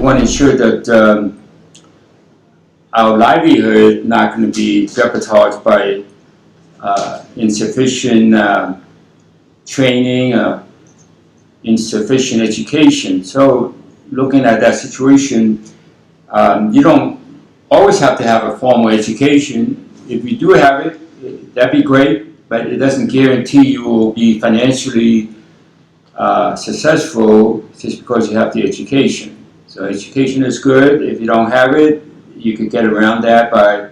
want to ensure that our livelihood not going to be jeopardized by insufficient training, insufficient education. So looking at that situation, you don't always have to have a formal education. If you do have it, that'd be great, but it doesn't guarantee you will be financially successful just because you have the education. So education is good. If you don't have it, you could get around that by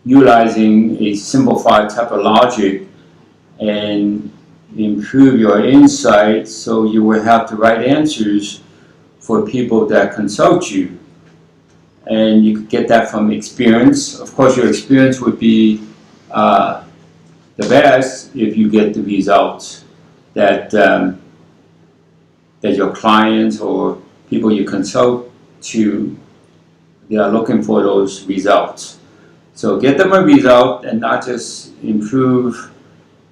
utilizing a simplified type of logic and improve your insight so you will have the right answers for people that consult you. And you could get that from experience. Of course, your experience would be the best if you get the results that that your clients or people you consult to, they are looking for those results. So get them a result and not just improve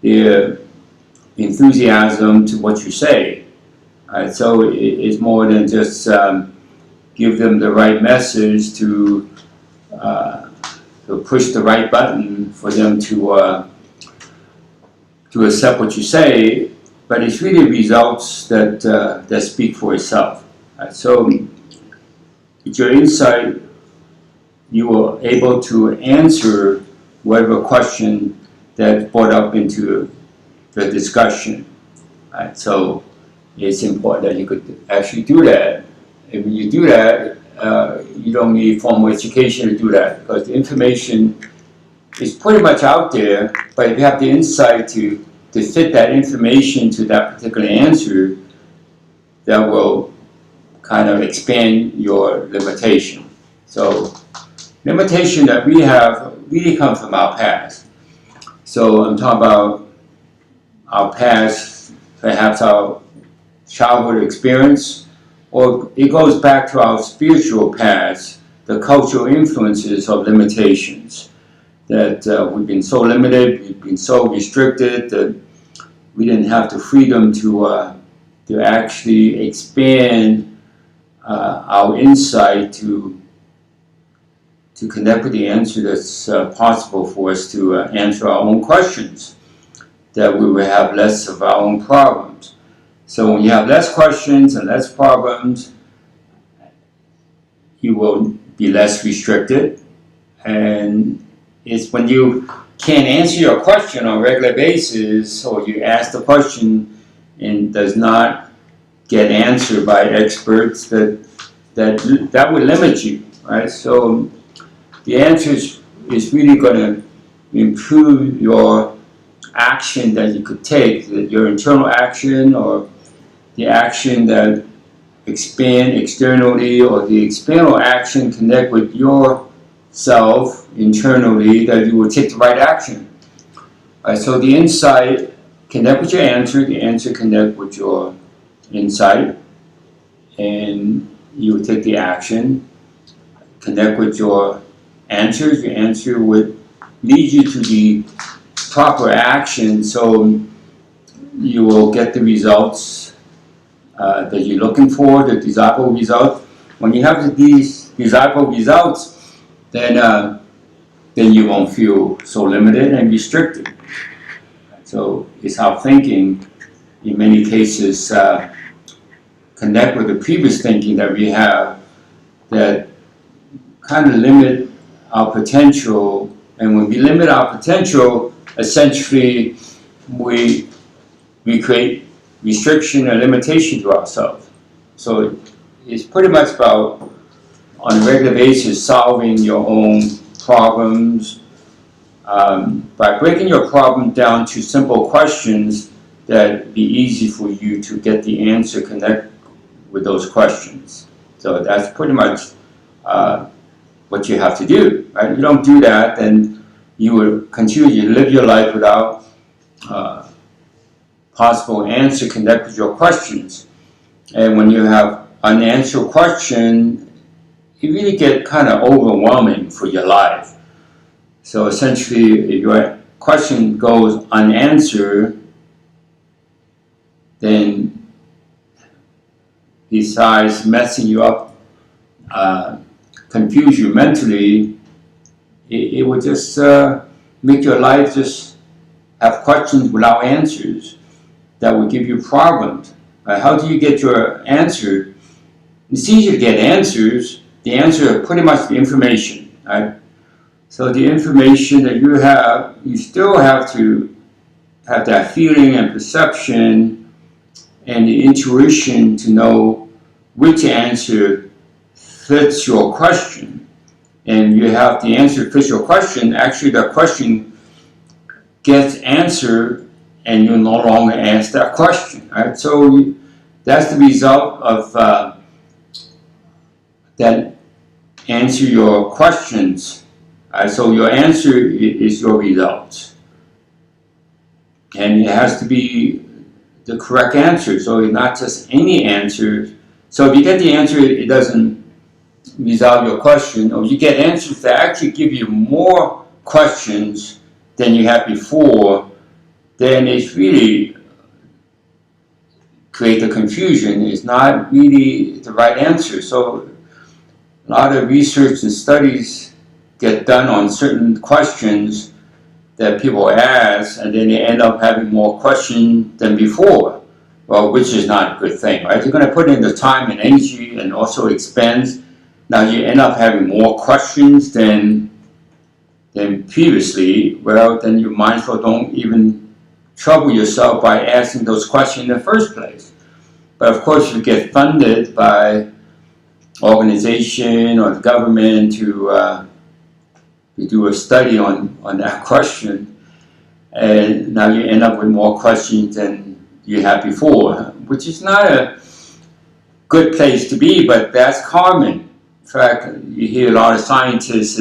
their enthusiasm to what you say. So it's more than just give them the right message to push the right button for them to accept what you say, but it's really results that that speak for itself. So with your insight, you are able to answer whatever question that's brought up into the discussion. So it's important that you could actually do that. And when you do that, you don't need formal education to do that, because the information is pretty much out there, but if you have the insight to fit that information to that particular answer, that will kind of expand your limitation. So limitation that we have really come from our past. So I'm talking about our past, perhaps our childhood experience, or it goes back to our spiritual past, the cultural influences of limitations. That we've been so limited, we've been so restricted that we didn't have the freedom to actually expand our insight to connect with the answer that's possible for us to answer our own questions, that we will have less of our own problems. So when you have less questions and less problems, you will be less restricted. And it's when you can't answer your question on a regular basis, or you ask the question and does not get answered by experts, that will limit you, right? So the answer is really going to improve your action that you could take, your internal action, or the action that expand externally, or the external action connect with yourself internally, that you will take the right action. So the insight connect with your answer, the answer connect with your insight, and you will take the action, connect with your answers, your answer would lead you to the proper action, so you will get the results that you're looking for, the desirable result. When you have these desirable results, then you won't feel so limited and restricted. So it's our thinking, in many cases, connect with the previous thinking that we have, that kind of limit our potential. And when we limit our potential, essentially we create restriction and limitation to ourselves. So it's pretty much about, on a regular basis, solving your own problems by breaking your problem down to simple questions that be easy for you to get the answer connect with those questions. So that's pretty much what you have to do, right? You don't do that, then you will continue to live your life without possible answer connect with your questions. And when you have unanswered question, it really get kind of overwhelming for your life. So essentially, if your question goes unanswered, then besides messing you up, confuse you mentally, it will just make your life just have questions without answers that will give you problems. How do you get your answer? It's easy to get answers. The answer is pretty much the information, right? So the information that you have, you still have to have that feeling and perception and the intuition to know which answer fits your question. And you have the answer fits your question, actually the question gets answered and you no longer ask that question, right? So that's the result of that answer your questions. So your answer is your result. And it has to be the correct answer, so it's not just any answer. So if you get the answer, it doesn't resolve your question, or you get answers that actually give you more questions than you had before, then it's really create the confusion. It's not really the right answer. So a lot of research and studies get done on certain questions that people ask, and then they end up having more questions than before. Well, which is not a good thing, right? You're going to put in the time and energy and also expense. Now you end up having more questions than previously. Well, then you might as well don't even trouble yourself by asking those questions in the first place. But of course, you get funded by organization or the government to do a study on that question, and now you end up with more questions than you had before, which is not a good place to be, but that's common. In fact, you hear a lot of scientists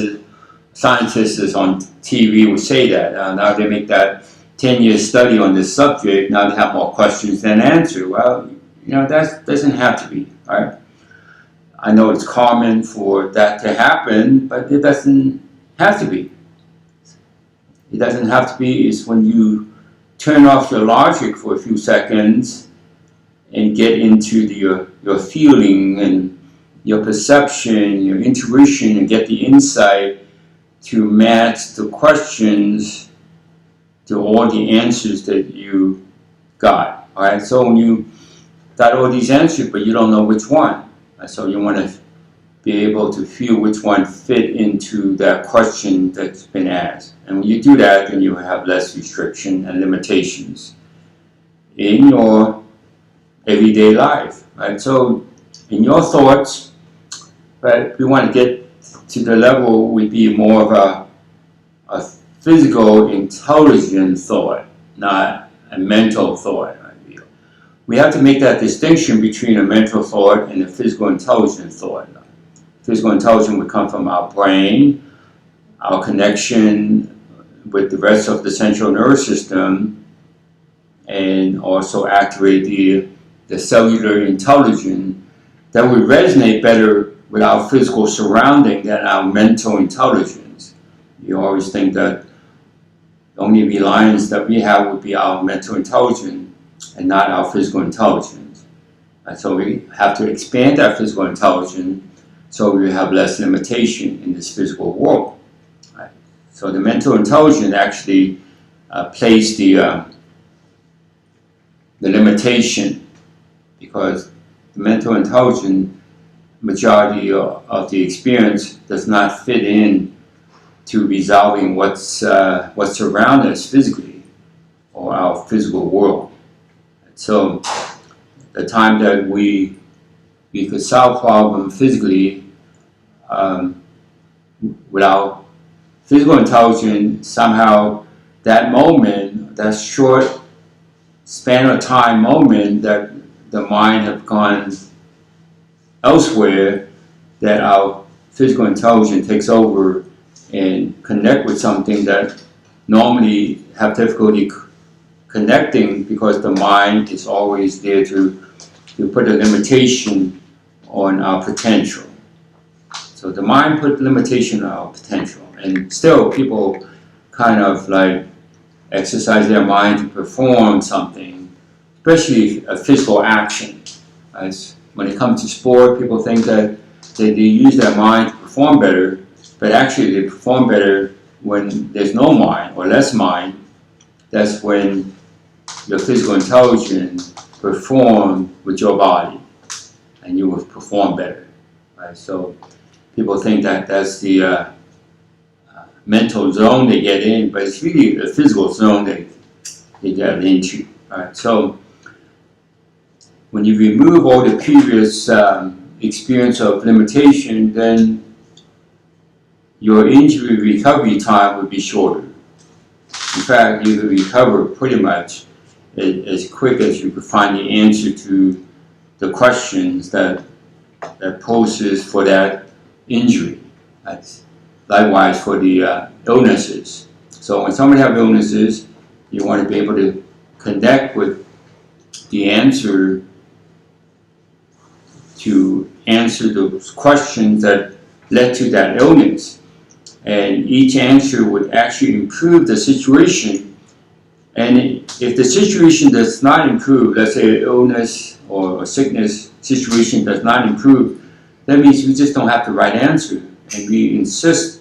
on TV will say that. Now they make that 10-year study on this subject, now they have more questions than answers. Well, that doesn't have to be, right? I know it's common for that to happen, but it doesn't have to be. It doesn't have to be. It's when you turn off your logic for a few seconds and get into your feeling and your perception, your intuition, and get the insight to match the questions to all the answers that you got. All right. So when you got all these answers, but you don't know which one, so you want to be able to feel which one fit into that question that's been asked. And when you do that, then you have less restriction and limitations in your everyday life, right? So in your thoughts, right, we want to get to the level would be more of a physical, intelligent thought, not a mental thought. Right? We have to make that distinction between a mental thought and a physical, intelligent thought. Physical intelligence would come from our brain, our connection with the rest of the central nervous system, and also activate the cellular intelligence that would resonate better with our physical surrounding than our mental intelligence. You always think that the only reliance that we have would be our mental intelligence and not our physical intelligence. And so we have to expand our physical intelligence so we have less limitation in this physical world. Right? So the mental intelligence actually plays the limitation, because the mental intelligence, majority of the experience does not fit in to resolving what's around us physically or our physical world. So the time that we could solve problems physically without physical intelligence, somehow that moment, that short span of time moment that the mind have gone elsewhere, that our physical intelligence takes over and connect with something that normally have difficulty connecting, because the mind is always there to put a limitation on our potential. So the mind put limitation on our potential, and still people kind of like exercise their mind to perform something, especially a physical action. As when it comes to sport, people think that they use their mind to perform better, but actually they perform better when there's no mind or less mind. That's when your physical intelligence perform with your body, and you will perform better. Right? So people think that that's the mental zone they get in, but it's really the physical zone they get into. Right? So when you remove all the previous experience of limitation, then your injury recovery time would be shorter. In fact, you could recover pretty much as quick as you could find the answer to the questions that poses for that injury. That's likewise for the illnesses. So when somebody has illnesses, you want to be able to connect with the answer to answer those questions that led to that illness. And each answer would actually improve the situation. And if the situation does not improve, let's say an illness or a sickness situation does not improve, that means we just don't have the right answer. And we insist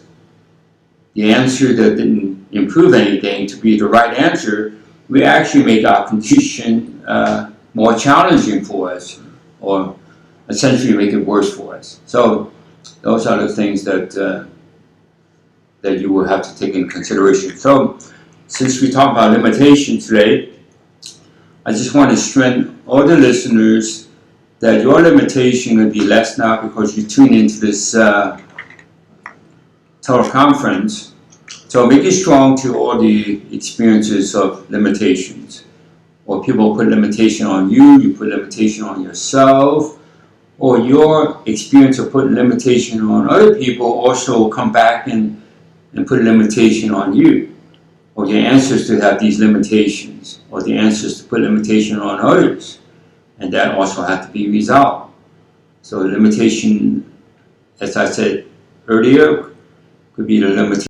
the answer that didn't improve anything to be the right answer, we actually make our condition more challenging for us, or essentially make it worse for us. So those are the things that that you will have to take into consideration. So since we talk about limitation today, I just want to strengthen all the listeners that your limitation will be less now because you tune into this teleconference. So make it strong to all the experiences of limitations. Or people put limitation on you, you put limitation on yourself, or your experience of putting limitation on other people also come back and put a limitation on you. Or your answers to have these limitations, or the answers to put limitation on others. And that also has to be resolved. So the limitation, as I said earlier, could be the limitation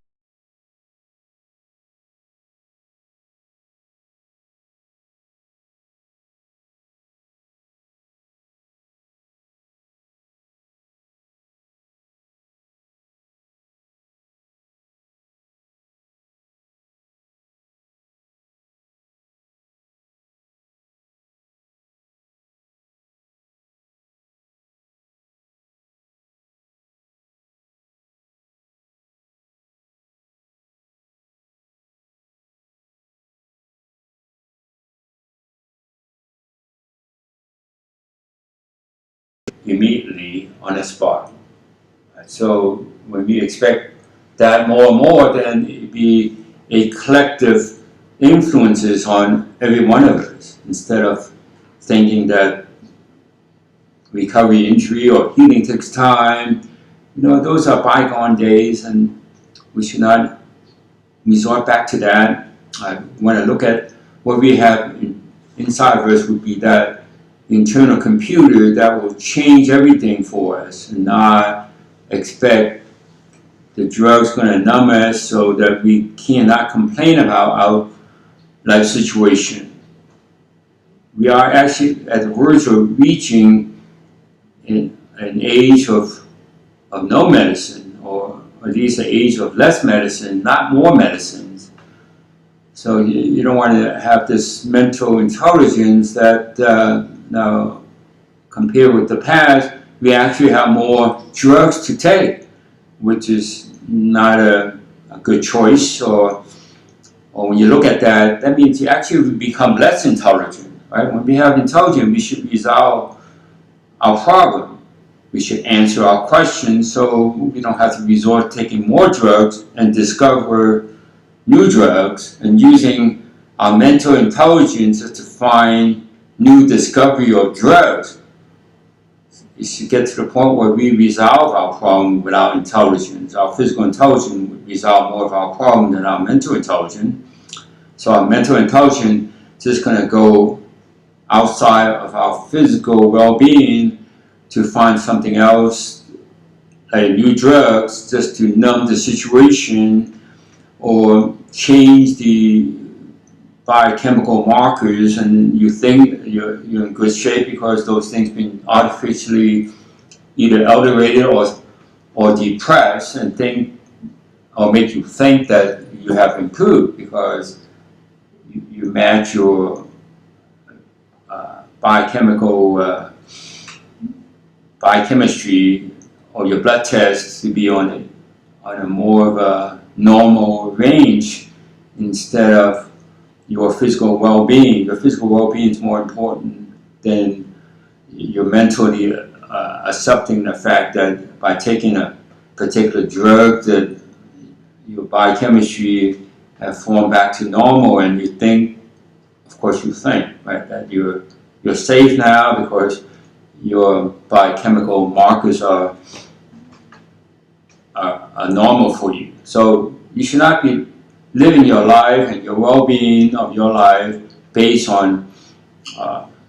immediately on the spot. So when we expect that more and more, then it'd be a collective influences on every one of us, instead of thinking that recovery, injury, or healing takes time. You know, those are bygone days, and we should not resort back to that. I want to look at what we have inside of us would be that internal computer that will change everything for us, and not expect the drug's going to numb us so that we cannot complain about our life situation. We are actually at the verge of reaching an age of no medicine, or at least an age of less medicine, not more medicines. So you don't want to have this mental intelligence that now, compared with the past, we actually have more drugs to take, which is not a good choice. Or when you look at that, that means you actually become less intelligent. Right? When we have intelligence, we should resolve our problem. We should answer our questions, so we don't have to resort to taking more drugs and discover new drugs, and using our mental intelligence to find new discovery of drugs. You should get to the point where we resolve our problem with our intelligence. Our physical intelligence would resolve more of our problem than our mental intelligence. So our mental intelligence is just going to go outside of our physical well-being to find something else, like new drugs, just to numb the situation or change the biochemical markers, and you think you're in good shape because those things been artificially either elevated or depressed, and think or make you think that you have improved because you match your biochemistry or your blood tests to be on a more of a normal range instead of your physical well-being. Your physical well-being is more important than your mentally accepting the fact that by taking a particular drug that your biochemistry have formed back to normal, and you think, of course you think, right, that you're safe now because your biochemical markers are normal for you. So you should not be living your life and your well-being of your life based on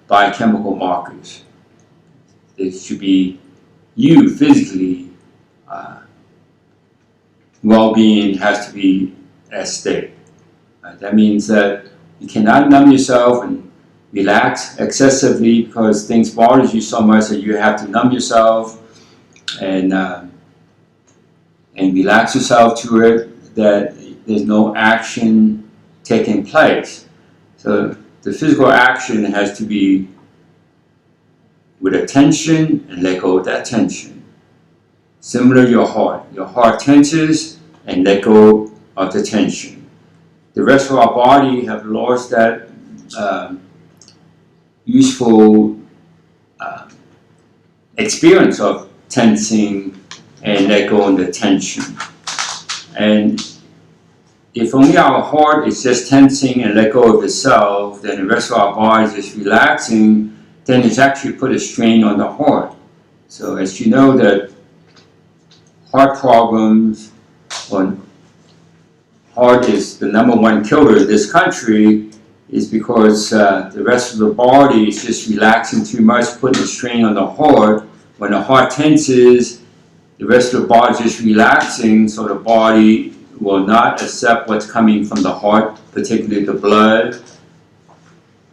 biochemical markers. It should be you physically. Well-being has to be at stake. That means that you cannot numb yourself and relax excessively because things bother you so much that you have to numb yourself and relax yourself to it, that there's no action taking place. So the physical action has to be with attention and let go of that tension. Similar to your heart tenses and let go of the tension. The rest of our body have lost that useful experience of tensing and let go of the tension. And if only our heart is just tensing and let go of itself, then the rest of our body is just relaxing, then it's actually put a strain on the heart. So as you know that heart problems, or heart is the #1 killer in this country, is because the rest of the body is just relaxing too much, putting a strain on the heart. When the heart tenses, the rest of the body is just relaxing, so the body will not accept what's coming from the heart, particularly the blood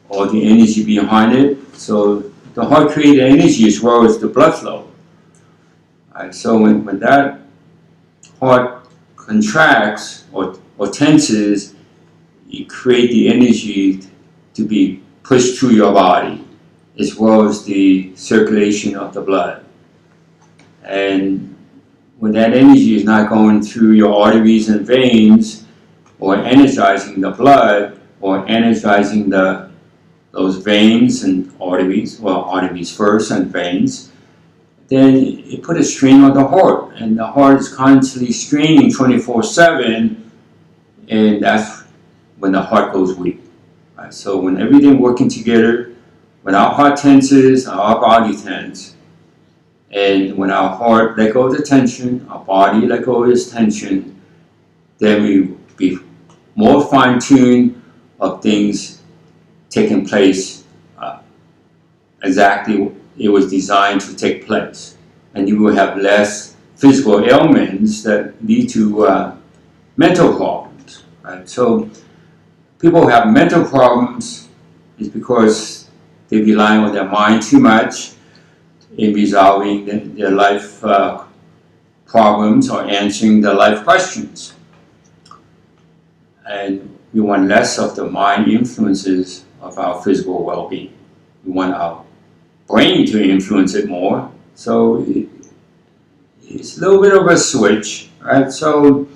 or the energy behind it. So the heart creates energy as well as the blood flow. Right, so when that heart contracts or tenses, you create the energy to be pushed through your body, as well as the circulation of the blood. And when that energy is not going through your arteries and veins, or energizing the blood, or energizing those veins and arteries, well, arteries first and veins, then it put a strain on the heart, and the heart is constantly straining 24/7, and that's when the heart goes weak. Right? So when everything working together, when our heart tenses, our body tenses, and when our heart let go of the tension, our body let go of its tension, then we be more fine-tuned of things taking place exactly it was designed to take place. And you will have less physical ailments that lead to mental problems. Right? So people who have mental problems is because they rely on their mind too much in resolving their life problems or answering their life questions. And we want less of the mind influences of our physical well-being. We want our brain to influence it more. So it's a little bit of a switch, right? So,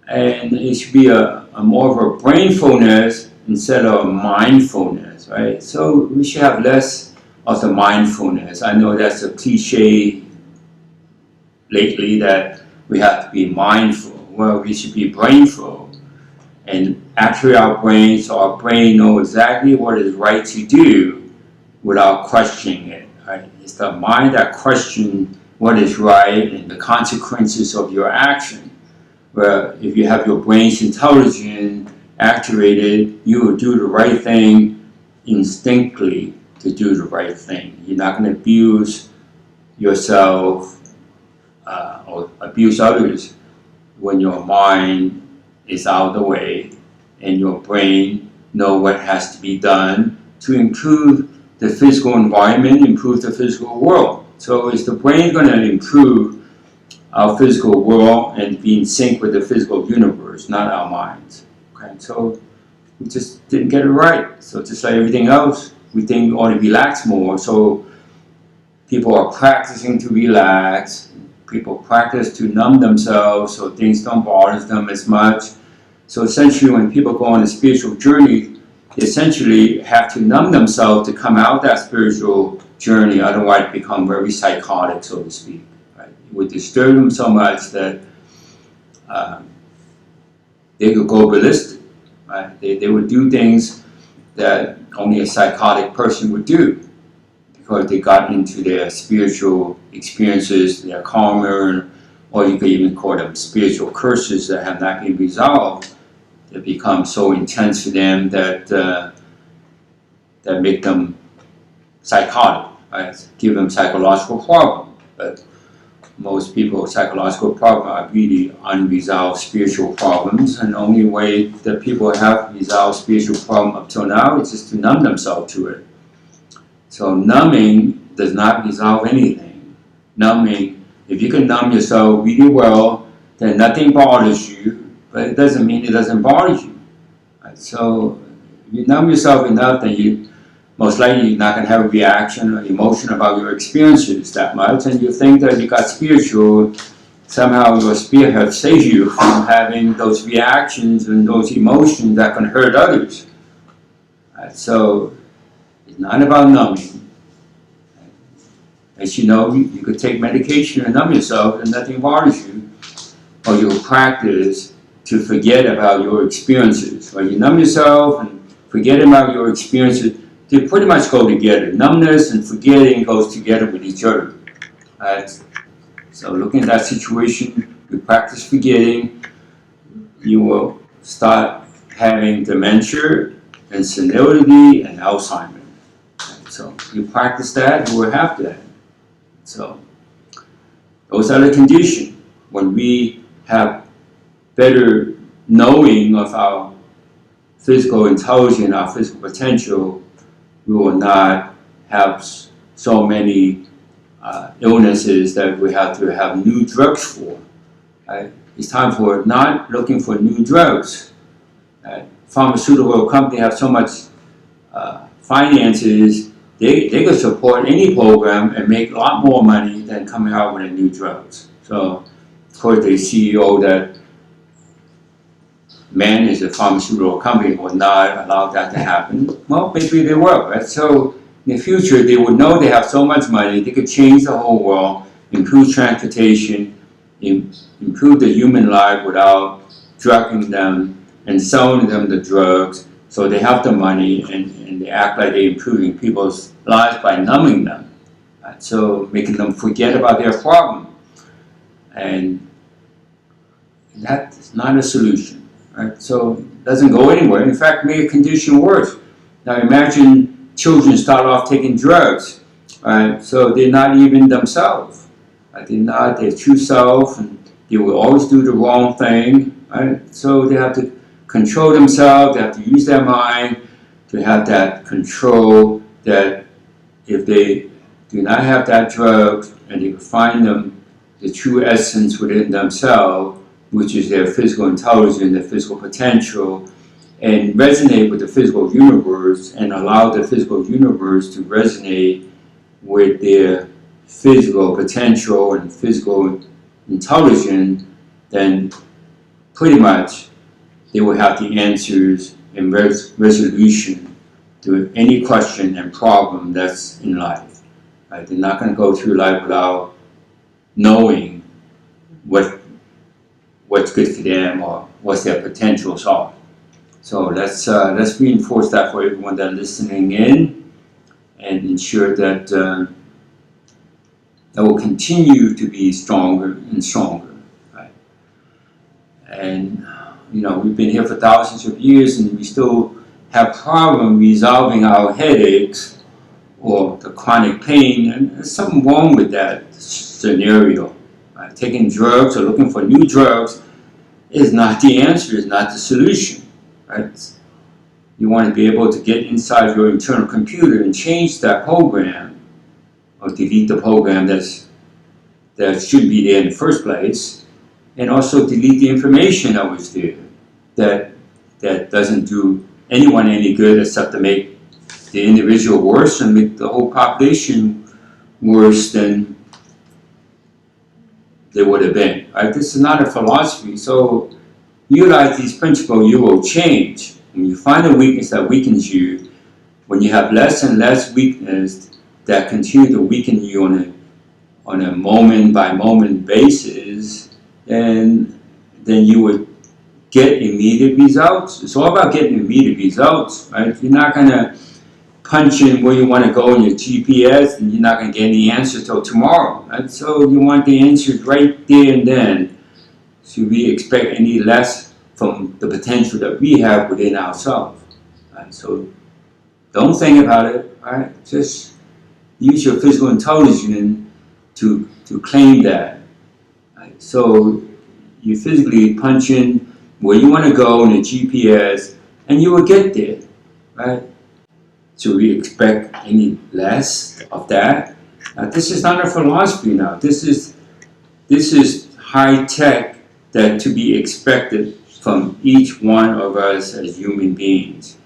and it should be a more of a brainfulness instead of mindfulness, right? So we should have less of the mindfulness. I know that's a cliche lately that we have to be mindful. Well, we should be brainful. And actually our brain knows exactly what is right to do without questioning it. Right? It's the mind that questions what is right and the consequences of your action. Where if you have your brain's intelligence activated, you will do the right thing instinctively to do the right thing. You're not going to abuse yourself or abuse others when your mind is out of the way and your brain know what has to be done to improve the physical environment, improve the physical world. So is the brain going to improve our physical world and be in sync with the physical universe, not our minds? Okay, so we just didn't get it right. So just like everything else, we think we ought to relax more. So people are practicing to relax. People practice to numb themselves so things don't bother them as much. So essentially, when people go on a spiritual journey, they essentially have to numb themselves to come out that spiritual journey. Otherwise, become very psychotic, so to speak. Right? It would disturb them so much that they could go ballistic. Right? They would do things that only a psychotic person would do because they got into their spiritual experiences, their karma, or you could even call them spiritual curses that have not been resolved. They become so intense to them that that make them psychotic, right? Give them psychological problem. But most people's psychological problems are really unresolved spiritual problems, and the only way that people have resolved spiritual problem up till now is just to numb themselves to it. So numbing does not resolve anything. Numbing, if you can numb yourself really well, then nothing bothers you, but it doesn't mean it doesn't bother you. Right? So if you numb yourself enough, then you most likely you're not going to have a reaction or emotion about your experiences that much, and you think that you got spiritual, somehow your spirit has saved you from having those reactions and those emotions that can hurt others. Right? So it's not about numbing. As you know, you could take medication and numb yourself and nothing bothers you, or you'll practice to forget about your experiences. When you numb yourself and forget about your experiences, they pretty much go together. Numbness and forgetting goes together with each other. So looking at that situation, you practice forgetting, you will start having dementia and senility and Alzheimer's. So you practice that, you will have that. So those are the conditions. When we have better knowing of our physical intelligence, our physical potential, we will not have so many illnesses that we have to have new drugs for. Right? It's time for not looking for new drugs. Right? Pharmaceutical companies have so much finances, they could support any program and make a lot more money than coming out with new drugs. So, of course, the CEO that manage a pharmaceutical company will not allow that to happen. Well, maybe they will, right? So in the future, they would know they have so much money, they could change the whole world, improve transportation, improve the human life without drugging them and selling them the drugs. So they have the money and they act like they're improving people's lives by numbing them. Right? So making them forget about their problem. And that is not a solution. Right? So it doesn't go anywhere. In fact, make a condition worse. Now imagine children start off taking drugs, right? So they're not even themselves. Right? They're not their true self, and they will always do the wrong thing. Right? So they have to control themselves. They have to use their mind to have that control. That if they do not have that drug, and they can find them the true essence within themselves, which is their physical intelligence, their physical potential, and resonate with the physical universe and allow the physical universe to resonate with their physical potential and physical intelligence, then pretty much they will have the answers and resolution to any question and problem that's in life. Right? They're not going to go through life without knowing what's good for them or what's their potentials are. So let's reinforce that for everyone that's listening in and ensure that that will continue to be stronger and stronger. Right? And you know, we've been here for thousands of years and we still have problems resolving our headaches or the chronic pain, and there's something wrong with that scenario. Right? Taking drugs or looking for new drugs is not the answer, is not the solution. Right? You want to be able to get inside your internal computer and change that program, or delete the program that shouldn't be there in the first place, and also delete the information that was there that doesn't do anyone any good except to make the individual worse and make the whole population worse than they would have been. Right? This is not a philosophy. So utilize these principles, you will change. When you find a weakness that weakens you, when you have less and less weakness that continue to weaken you on a moment by moment basis, then you would get immediate results. It's all about getting immediate results, right? You're not gonna punch in where you want to go in your GPS, and you're not gonna get any answer till tomorrow. Right? So you want the answers right there and then. So we expect any less from the potential that we have within ourselves. Right? So don't think about it. Right? Just use your physical intelligence to claim that. Right? So you physically punch in where you want to go in the GPS, and you will get there. Right? So we expect any less of that? This is not a philosophy now. This is high tech that to be expected from each one of us as human beings.